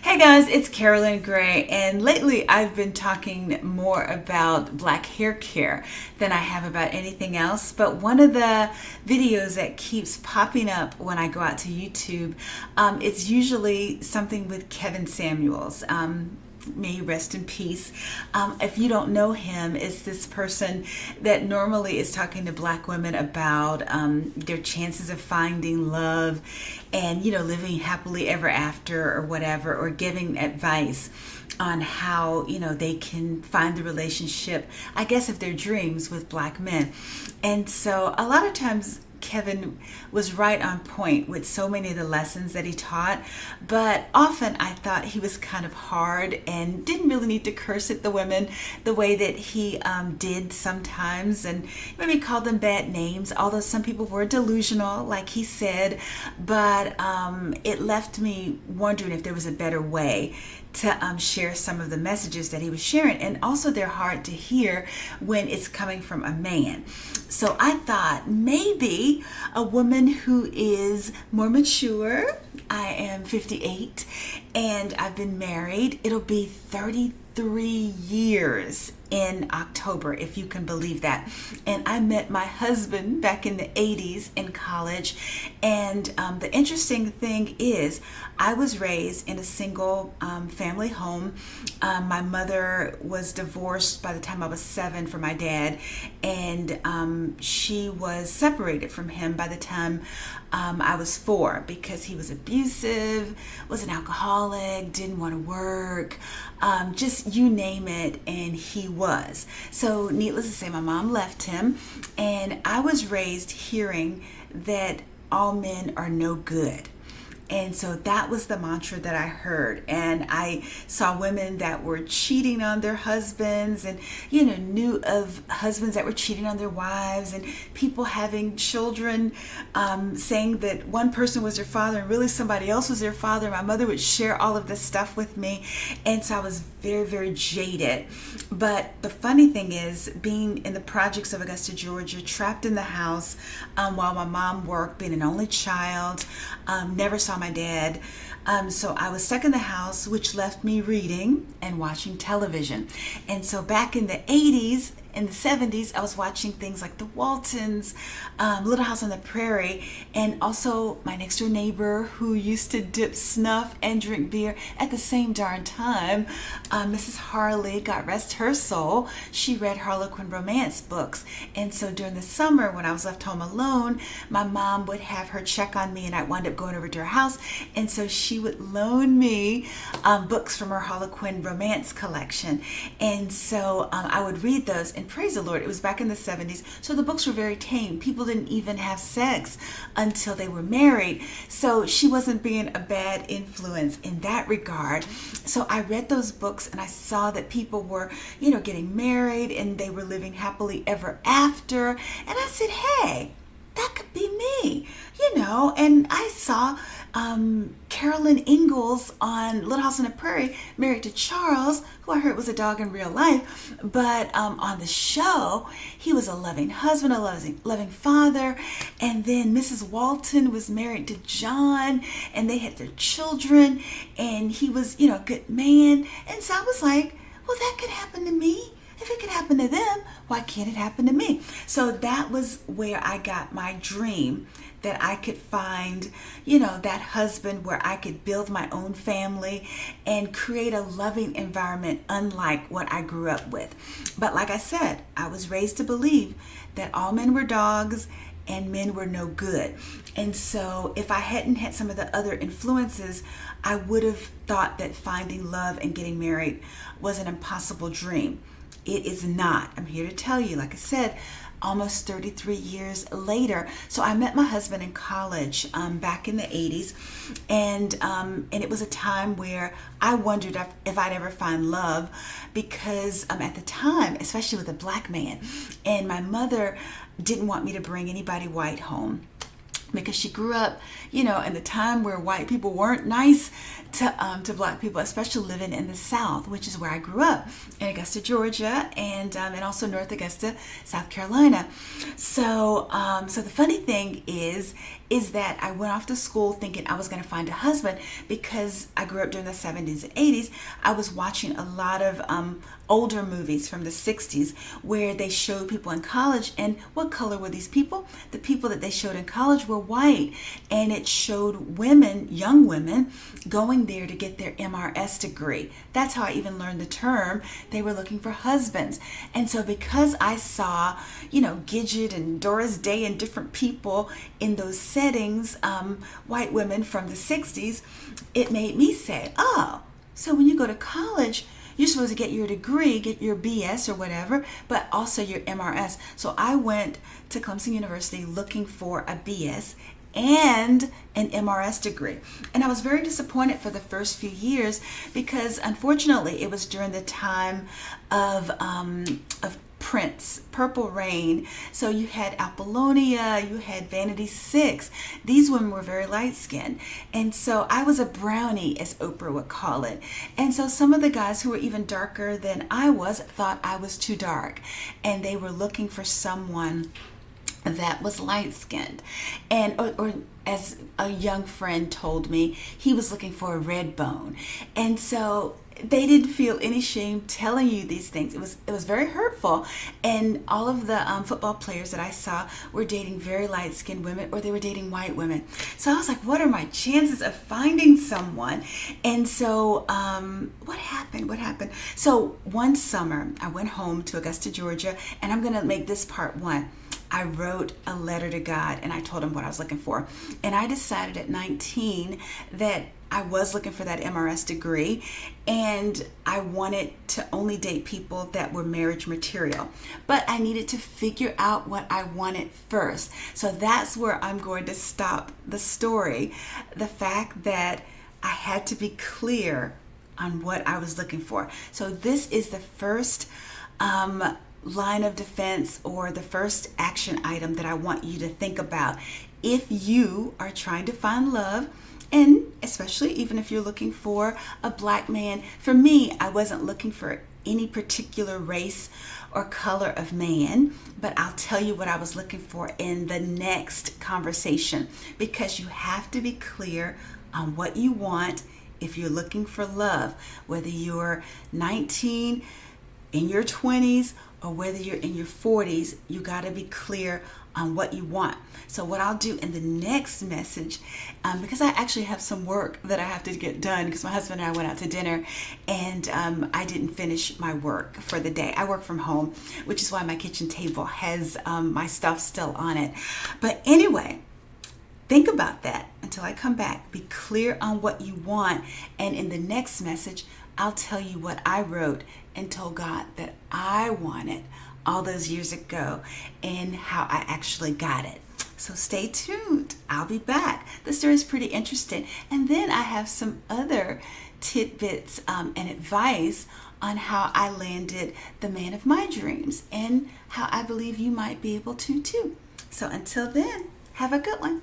Hey guys, it's Carolyn Gray, and lately I've been talking more about black hair care than I have about anything else. But one of the videos that keeps popping up when I go out to YouTube, it's usually something with Kevin Samuels. May he rest in peace. If you don't know him, it's this person that normally is talking to black women about their chances of finding love and, living happily ever after or whatever, or giving advice on how, they can find the relationship, I guess, of their dreams with black men. And so a lot of times, Kevin was right on point with so many of the lessons that he taught, but often I thought he was kind of hard and didn't really need to curse at the women the way that he did sometimes, and maybe called them bad names, although some people were delusional, like he said, but it left me wondering if there was a better way to share some of the messages that he was sharing, and also they're hard to hear when it's coming from a man. So I thought maybe a woman who is more mature. I am 58 and I've been married. It'll be 33 years in October, if you can believe that. And I met my husband back in the 80s in college. And the interesting thing is, I was raised in a single family home. My mother was divorced by the time I was 7 from my dad, and she was separated from him by the time I was 4 because he was abusive, was an alcoholic, didn't want to work, just you name it, and he was. So needless to say, my mom left him, and I was raised hearing that all men are no good. And so that was the mantra that I heard. And I saw women that were cheating on their husbands, and, knew of husbands that were cheating on their wives, and people having children saying that one person was their father and really somebody else was their father. My mother would share all of this stuff with me. And so I was very, very jaded. But the funny thing is, being in the projects of Augusta, Georgia, trapped in the house while my mom worked, being an only child, never saw my dad. So I was stuck in the house, which left me reading and watching television. And so back in the 80s, in the 70s, I was watching things like The Waltons, Little House on the Prairie, and also my next door neighbor who used to dip snuff and drink beer at the same darn time, Mrs. Harley, God rest her soul. She read Harlequin romance books. And so during the summer, when I was left home alone, my mom would have her check on me, and I wound up going over to her house. And so she would loan me books from her Harlequin romance collection. And so I would read those. And praise the Lord, it was back in the 70s, so the books were very tame. People didn't even have sex until they were married. So she wasn't being a bad influence in that regard. So I read those books, and I saw that people were, getting married, and they were living happily ever after. And I said, hey, that could be me, and I saw Carolyn Ingalls on Little House on the Prairie, married to Charles, who I heard was a dog in real life, but on the show, he was a loving husband, a loving father. And then Mrs. Walton was married to John, and they had their children, and he was, a good man. And so I was like, well, that could happen to me. If it could happen to them, why can't it happen to me? So that was where I got my dream, that I could find, that husband where I could build my own family and create a loving environment unlike what I grew up with. But like I said, I was raised to believe that all men were dogs and men were no good. And so if I hadn't had some of the other influences, I would have thought that finding love and getting married was an impossible dream. It is not. I'm here to tell you, like I said, almost 33 years later. So I met my husband in college back in the 80s, and it was a time where I wondered if I'd ever find love, because at the time, especially with a black man, and my mother didn't want me to bring anybody white home. because she grew up, in the time where white people weren't nice to black people, especially living in the South, which is where I grew up, in Augusta, Georgia, and also North Augusta, South Carolina. So the funny thing is that I went off to school thinking I was going to find a husband, because I grew up during the 70s and 80s. I was watching a lot of older movies from the 60s where they showed people in college, and what color were these people? The people that they showed in college were white, and it showed women, young women, going there to get their MRS degree. That's how I even learned the term. They were looking for husbands. And so because I saw, Gidget and Doris Day and different people in those settings, white women from the 60s, it made me say, oh, so when you go to college, you're supposed to get your degree, get your BS or whatever, but also your MRS. So I went to Clemson University looking for a BS and an MRS degree. And I was very disappointed for the first few years, because unfortunately it was during the time of Prince, Purple Rain. So you had Apollonia, you had Vanity Six. These women were very light skinned. And so I was a brownie, as Oprah would call it. And so some of the guys who were even darker than I was thought I was too dark. And they were looking for someone that was light skinned. And or as a young friend told me, he was looking for a red bone. And so they didn't feel any shame telling you these things. It was very hurtful. And all of the football players that I saw were dating very light-skinned women, or they were dating white women. So I was like, what are my chances of finding someone? And so what happened? So one summer, I went home to Augusta, Georgia, and I'm going to make this part one. I wrote a letter to God, and I told him what I was looking for. And I decided at 19 that I was looking for that MRS degree, and I wanted to only date people that were marriage material. But I needed to figure out what I wanted first. So that's where I'm going to stop the story. The fact that I had to be clear on what I was looking for. So this is the first line of defense, or the first action item that I want you to think about if you are trying to find love. And especially even if you're looking for a black man. For me, I wasn't looking for any particular race or color of man, but I'll tell you what I was looking for in the next conversation, because you have to be clear on what you want if you're looking for love, whether you're 19, in your 20s, or whether you're in your 40s. You got to be clear on what you want. So what I'll do in the next message, because I actually have some work that I have to get done, because my husband and I went out to dinner, and I didn't finish my work for the day. I work from home, which is why my kitchen table has my stuff still on it. But anyway, think about that until I come back. Be clear on what you want. And in the next message, I'll tell you what I wrote and told God that I wanted all those years ago, and how I actually got it. So stay tuned. I'll be back. The story is pretty interesting. And then I have some other tidbits and advice on how I landed the man of my dreams, and how I believe you might be able to too. So until then, have a good one.